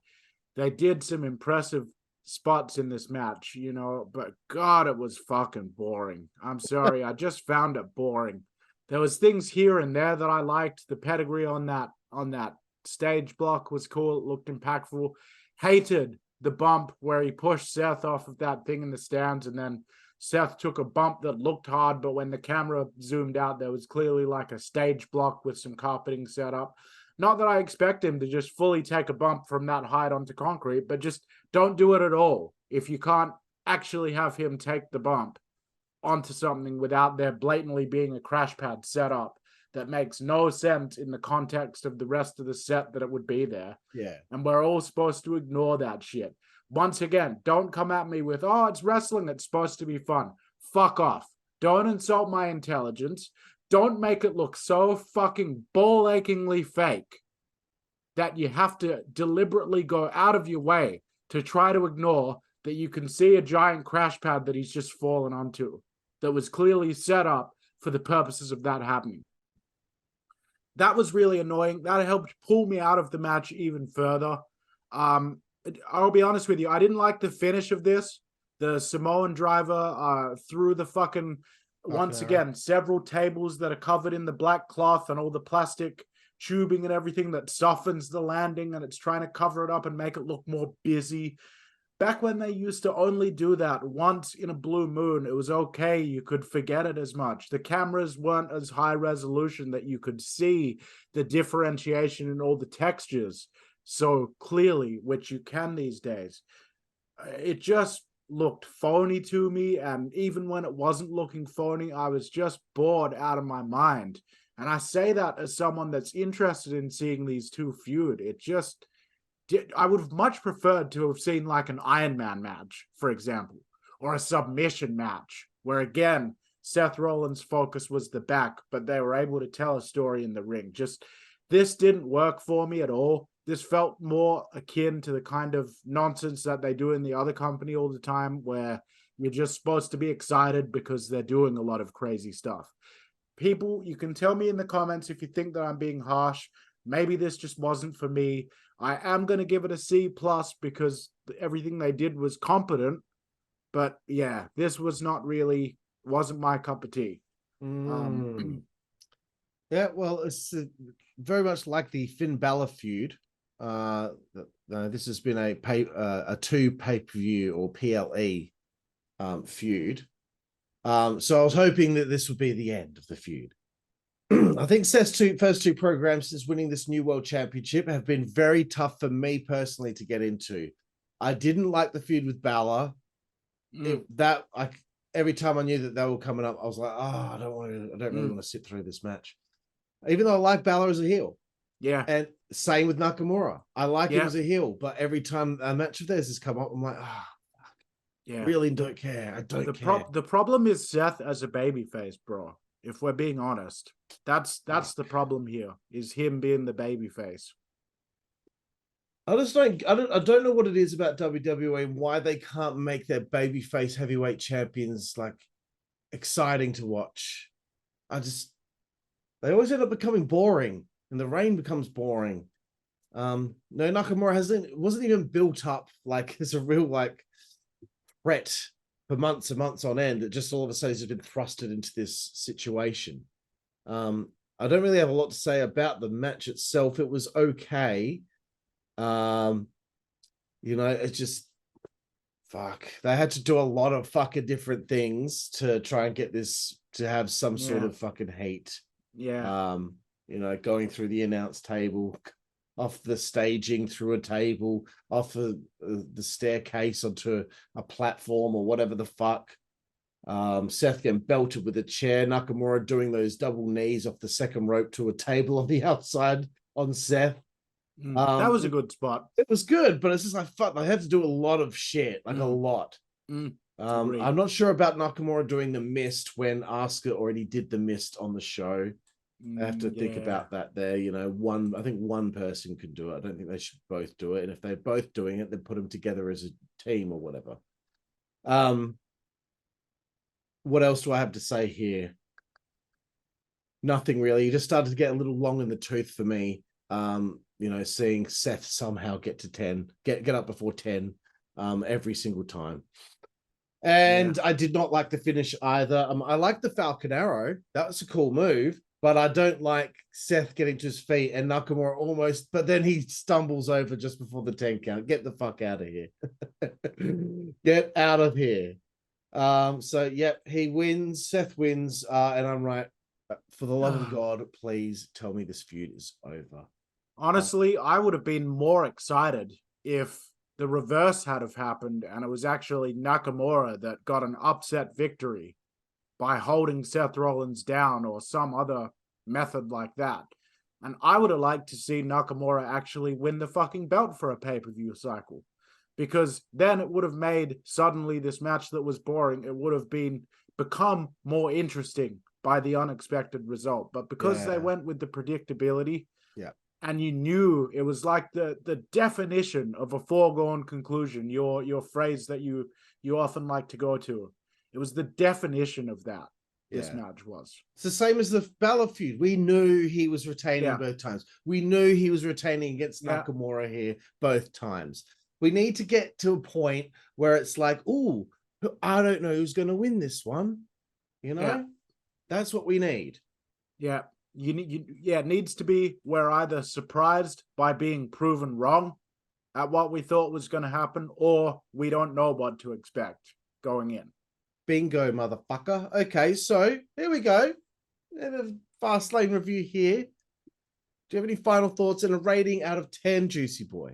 they did some impressive spots in this match, you know, but God, it was fucking boring. I'm sorry, I just found it boring. There was things here and there that I liked. The pedigree on that stage block was cool. It looked impactful. Hated the bump where he pushed Seth off of that thing in the stands, and then Seth took a bump that looked hard, but when the camera zoomed out, there was clearly like a stage block with some carpeting set up. Not that I expect him to just fully take a bump from that height onto concrete, but just don't do it at all if you can't actually have him take the bump onto something without there blatantly being a crash pad set up that makes no sense in the context of the rest of the set that it would be there. Yeah. And we're all supposed to ignore that shit. Once again, don't come at me with, oh, it's wrestling, it's supposed to be fun. Fuck off. Don't insult my intelligence. Don't make it look so fucking ball-achingly fake that you have to deliberately go out of your way to try to ignore that you can see a giant crash pad that he's just fallen onto that was clearly set up for the purposes of that happening. That was really annoying. That helped pull me out of the match even further. I'll be honest with you, I didn't like the finish of this. The Samoan driver through the fucking, once again, several tables that are covered in the black cloth and all the plastic tubing and everything that softens the landing, and it's trying to cover it up and make it look more busy. Back when they used to only do that once in a blue moon, it was okay. You could forget it as much. The cameras weren't as high resolution that you could see the differentiation in all the textures so clearly, which you can these days. It just looked phony to me, and even when it wasn't looking phony, I was just bored out of my mind. And I say that as someone that's interested in seeing these two feud. I would have much preferred to have seen like an Iron Man match, for example, or a submission match, where again, Seth Rollins' focus was the back, but they were able to tell a story in the ring. This didn't work for me at all. This felt more akin to the kind of nonsense that they do in the other company all the time, where you're just supposed to be excited because they're doing a lot of crazy stuff. People, you can tell me in the comments if you think that I'm being harsh. Maybe this just wasn't for me. I am going to give it a C+ because everything they did was competent. But yeah, this wasn't my cup of tea. Yeah, well, it's very much like the Finn Balor feud. This has been a 2 pay-per-view or PLE feud. So I was hoping that this would be the end of the feud. I think Seth's first two programs since winning this new world championship have been very tough for me personally to get into. I didn't like the feud with Balor. Every time I knew that they were coming up, I was like, I don't really want to sit through this match. Even though I like Balor as a heel. Yeah. And same with Nakamura. I like him as a heel, but every time a match of theirs has come up, I'm like, yeah, really don't care. I don't care. The problem is Seth as a babyface, bro. If we're being honest, that's the problem here, is him being the babyface. I don't know what it is about WWE and why they can't make their babyface heavyweight champions like exciting to watch. They always end up becoming boring, and the reign becomes boring. No, Nakamura wasn't even built up like as a real like threat for months and months on end. It just all of a sudden has been thrusted into this situation. I don't really have a lot to say about the match itself. It was okay. It's just they had to do a lot of fucking different things to try and get this to have some sort of fucking hate. Going through the announce table, off the staging, through a table, off the staircase onto a platform or whatever the fuck. Seth getting belted with a chair, Nakamura doing those double knees off the second rope to a table on the outside on Seth. That was a good spot. It was good, but it's just like, fuck, they had to do a lot of shit, like a lot. I'm not sure about Nakamura doing the mist when Asuka already did the mist on the show. I have to think Yeah. about that there. I think one person could do it. I don't think they should both do it. And if they're both doing it, then put them together as a team or whatever. What else do I have to say here? Nothing really. You just started to get a little long in the tooth for me. Seeing Seth somehow get to 10, get up before 10, every single time. And I did not like the finish either. I like the Falcon Arrow. That was a cool move, but I don't like Seth getting to his feet and Nakamura almost, but then he stumbles over just before the 10 count. Get the fuck out of here. Get out of here. He wins. Seth wins. And I'm right. For the love of God, please tell me this feud is over. Honestly, I would have been more excited if the reverse had have happened and it was actually Nakamura that got an upset victory by holding Seth Rollins down or some other method like that. And I would have liked to see Nakamura actually win the fucking belt for a pay-per-view cycle, because then it would have made suddenly this match that was boring, it would have become more interesting by the unexpected result. But because they went with the predictability, and you knew it was like the definition of a foregone conclusion, your phrase that you often like to go to. It was the definition of that. This match was. It's the same as the Balor feud. We knew he was retaining both times. We knew he was retaining against Nakamura here both times. We need to get to a point where it's like, oh, I don't know who's going to win this one. That's what we need. Yeah. It needs to be we're either surprised by being proven wrong at what we thought was going to happen, or we don't know what to expect going in. Bingo, motherfucker. Okay, so here we go. A Fastlane review here. Do you have any final thoughts and a rating out of 10, Juicy Boy?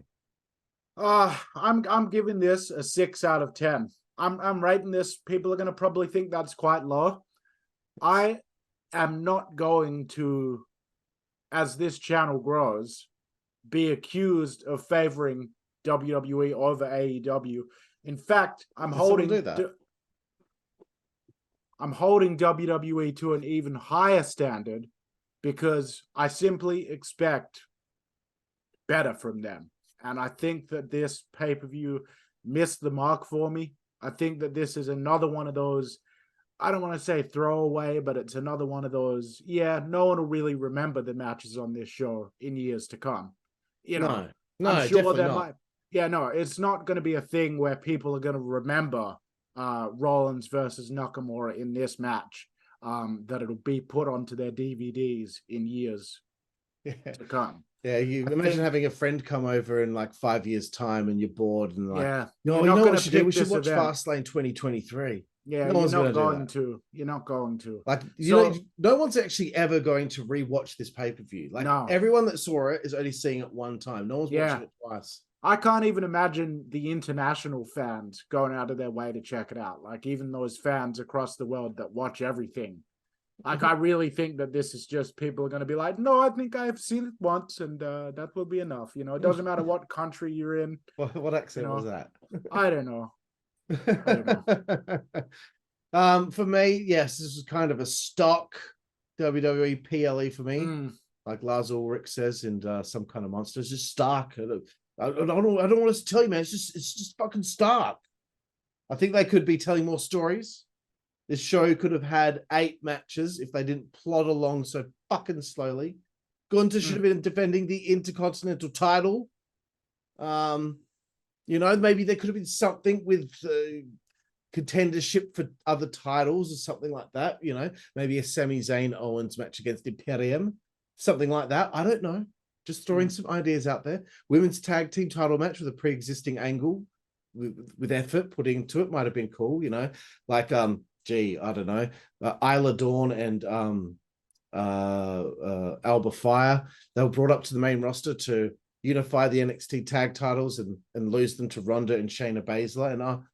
I'm giving this a 6 out of 10. I'm rating this. People are going to probably think that's quite low. I am not going to, as this channel grows, be accused of favoring WWE over AEW. In fact, I'm holding WWE to an even higher standard because I simply expect better from them. And I think that this pay-per-view missed the mark for me. I think that this is another one of those, I don't want to say throwaway, but it's another one of those, no one will really remember the matches on this show in years to come. No, I'm sure definitely not. It's not going to be a thing where people are going to remember Rollins versus Nakamura in this match, that it'll be put onto their DVDs in years to come. Yeah, you imagine having a friend come over in like 5 years' time and you're bored and like, you're you know what we not should do? We should watch event. Fastlane 2023. Yeah, no one's you're not going to. You're not going to. Like, no one's actually ever going to rewatch this pay-per-view. Like, everyone that saw it is only seeing it one time. No one's watching it twice. I can't even imagine the international fans going out of their way to check it out. Like, even those fans across the world that watch everything. Like, I really think that this is just people are going to be like, no, I think I've seen it once, and that will be enough. It doesn't matter what country you're in. What accent was that? I don't know. For me, yes, this is kind of a stock WWE PLE for me. Like Lars Ulrich says in Some Kind of Monster. It's just stark. I don't want to tell you, man. It's just fucking stark. I think they could be telling more stories. This show could have had 8 matches if they didn't plod along so fucking slowly. Gunther should have been defending the Intercontinental title. Maybe there could have been something with contendership for other titles or something like that. Maybe a Sami Zayn Owens match against Imperium, something like that. I don't know. Just throwing some ideas out there. Women's tag team title match with a pre-existing angle with effort put into it might have been cool. Like I don't know, Isla Dawn and Alba Fire. They were brought up to the main roster to unify the NXT tag titles and lose them to Ronda and Shayna Baszler.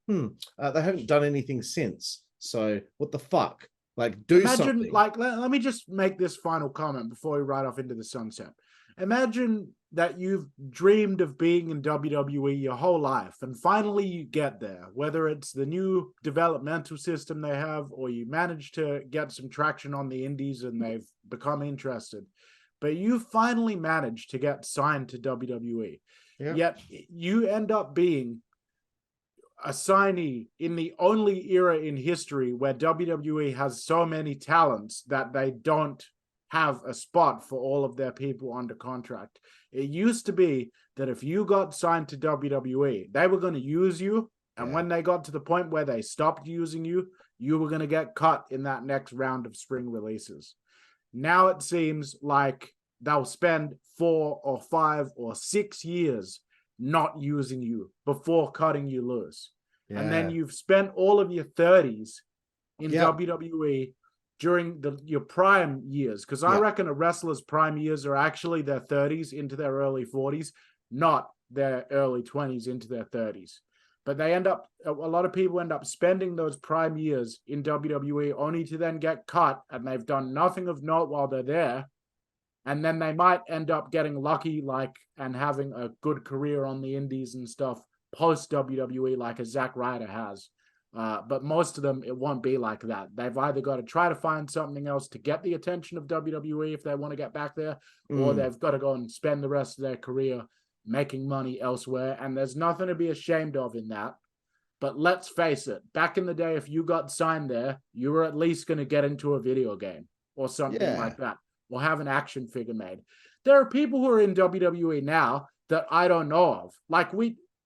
And they haven't done anything since. So what the fuck? Like, do something. Like, let me just make this final comment before we ride off into the sunset. imagine that you've dreamed of being in WWE your whole life, and finally you get there, whether it's the new developmental system they have, or you manage to get some traction on the indies and they've become interested. But you finally managed to get signed to WWE. Yeah. Yet you end up being a signee in the only era in history where WWE has so many talents that they don't have a spot for all of their people under contract. It used to be that if you got signed to WWE, they were going to use you. And when they got to the point where they stopped using you, you were going to get cut in that next round of spring releases. Now it seems like they'll spend 4 or 5 or 6 years not using you before cutting you loose. Yeah. And then you've spent all of your 30s in WWE during your prime years. Because I reckon a wrestler's prime years are actually their 30s into their early 40s, not their early 20s into their 30s. But they end up, a lot of people end up spending those prime years in WWE only to then get cut, and they've done nothing of note while they're there. And then they might end up getting lucky, and having a good career on the indies and stuff post WWE, like a Zack Ryder has. But most of them, it won't be like that. They've either got to try to find something else to get the attention of WWE if they want to get back there, or they've got to go and spend the rest of their career making money elsewhere. And there's nothing to be ashamed of in that. But let's face it, back in the day, if you got signed there, you were at least going to get into a video game or something like that, or have an action figure made. There are people who are in WWE now that I don't know of. Like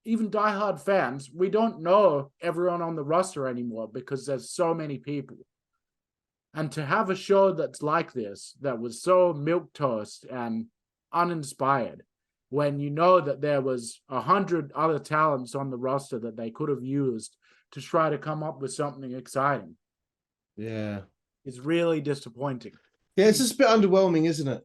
even diehard fans, we don't know everyone on the roster anymore because there's so many people. And to have a show that's like this, that was so milquetoast and uninspired, when you know that there was 100 other talents on the roster that they could have used to try to come up with something exciting. Yeah. Is really disappointing. Yeah, it's just a bit underwhelming, isn't it?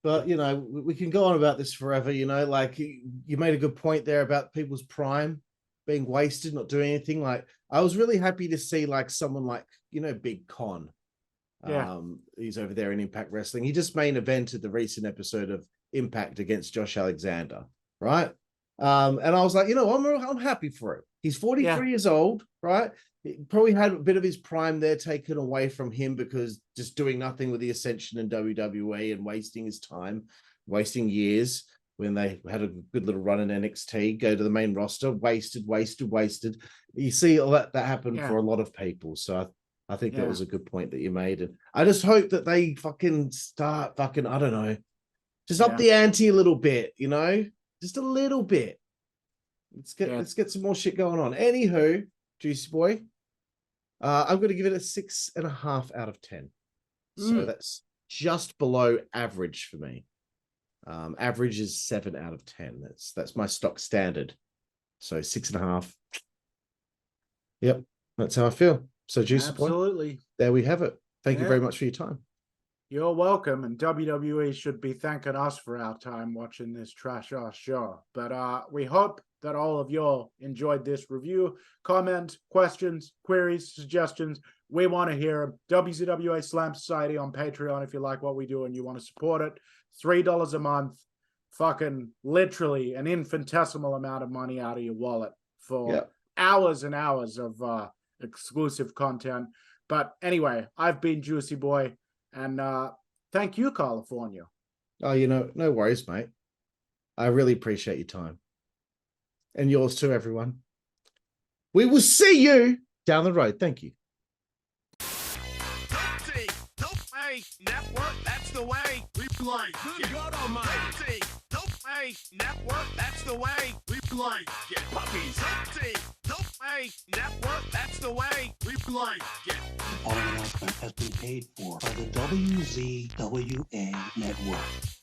But, we can go on about this forever, like you made a good point there about people's prime being wasted, not doing anything. Like, I was really happy to see someone like, Big Con. He's over there in Impact Wrestling. He just main evented the recent episode of Impact against Josh Alexander, right? And I was like, I'm happy for him. He's 43 years old, right? He probably had a bit of his prime there taken away from him because just doing nothing with the Ascension in WWE and wasting his time, wasting years when they had a good little run in NXT, go to the main roster, wasted. You see all that happen for a lot of people. So I think that was a good point that you made. And I just hope that they start I don't know, just up the ante a little bit, just a little bit. Let's get some more shit going on. Anywho, Juicy Boy, I'm going to give it a 6.5 out of 10. So that's just below average for me. Average is 7 out of 10. That's my stock standard. So 6.5. Yep, that's how I feel. So Juicy Boy, there we have it. Thank you very much for your time. You're welcome, and WWE should be thanking us for our time watching this trash-ass show. But we hope that all of y'all enjoyed this review. Comments, questions, queries, suggestions, we want to hear them. WZWA Slam Society on Patreon if you like what we do and you want to support it. $3 a month, fucking literally an infinitesimal amount of money out of your wallet for hours and hours of exclusive content. But anyway, I've been Juicy Boy. And thank you, Karlifornia. Oh, no worries, mate. I really appreciate your time. And yours too, everyone. We will see you down the road. Thank you. Network, that's the way we play. Good God Almighty. Network, that's the way we play. Get puppies. Network, that's the way we play. Get. The following announcement has been paid for by the WZWA Network.